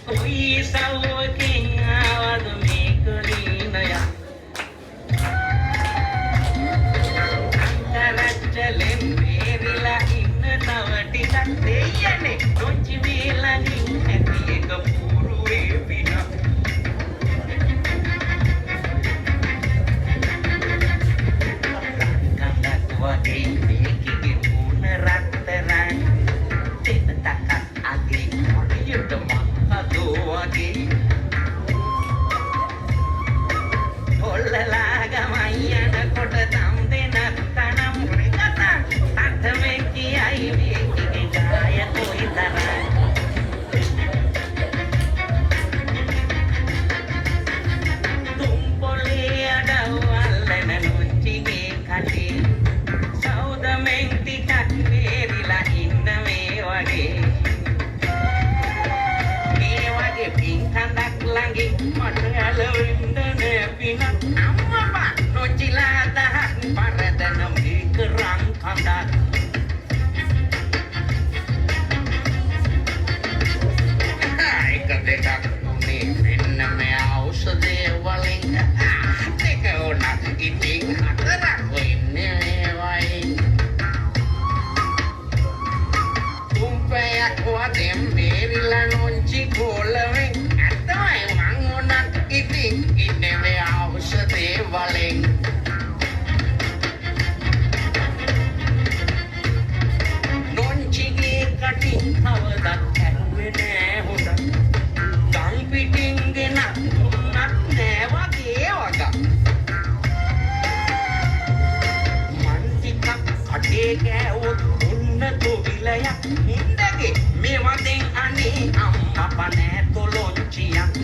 කොයි සවකින් ආවද මේක නීනය අන්තරච්චලෙන් වේරිලා ඉන්න තව ටිකක් දෙයනේ නොචි වේලනින් ඇති එක පුරුවේ පින කන්දක් වගේ මේකේ මුණ රත්තරන් දෙත තකක් අගේ මොනියට මහදෝ වගේ කොල්ලලා ගමයි යනකොට තම් දෙනක් තනම් රෙකත තත්මේ කියයි මේකේ ගාය කොයි තරම් තුම්පොලේ අඩවල්ලන නුච්චිගේ කටේ සෞදමෙන් ටිකක් වේරිලා ඉන්න මේ වගේ පින්කඳක් ළඟින් මට ඇලවෙන්න නෑ පිනක් අම්මපා නොචිලා දහක් පරදන මේක රන් කඳක් එක දෙකක් උනේ මෙන්න මේ ඖෂධය වලින් දෙක උනත් ඉතින් හතරක් වෙන්නේ වයින් තුම්පයක් වදෙන් මේරිලා නොංචි ගෝලවෙන් ඇත්තමයි මං උනත් ඉතින් ඉන්නේ මේ ඖෂධය වලින් නොංචිගේ කටින් කවදත් ඇරුවේ නෑ හොඳ ගම් පිටින් ගෙනත් දුන්නත් නෑ වගේ වග මන් ටිකක් කටේ කෑවොත් ඔන්න තොවිලයක් හින්දගේ මේ වදෙන් අනේ අම්මපා නෑ තොලොංචියක්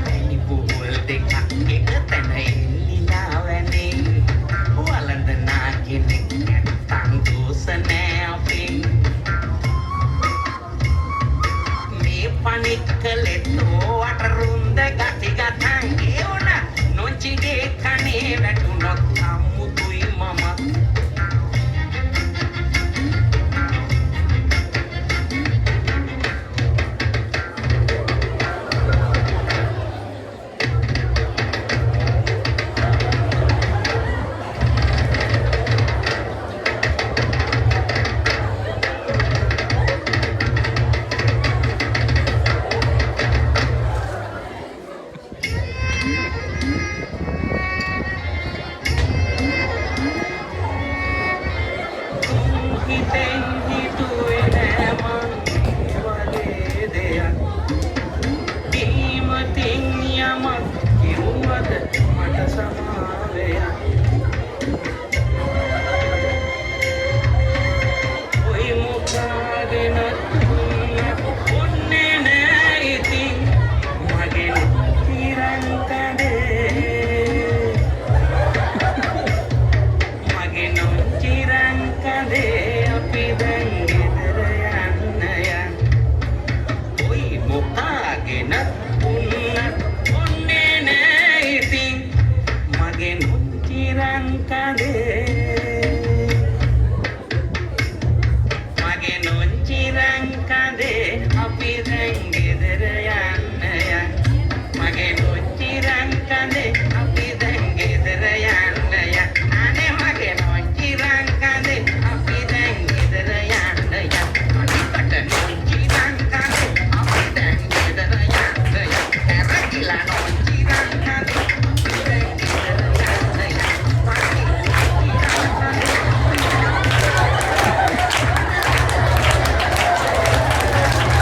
ඇයි බෝල් දෙකක් එක තැන එල්ලිලා වැනේ වලඳනා කෙනෙක් නැත්තං දෝස නෑ අපේ මේ පනික්කලෙත් ඕවට රුන්ද ගති ගතන් ඒ වුණත් නොංචිගේ කනේ වැටුනොත් අම්මුතුයි මම හිතෙන්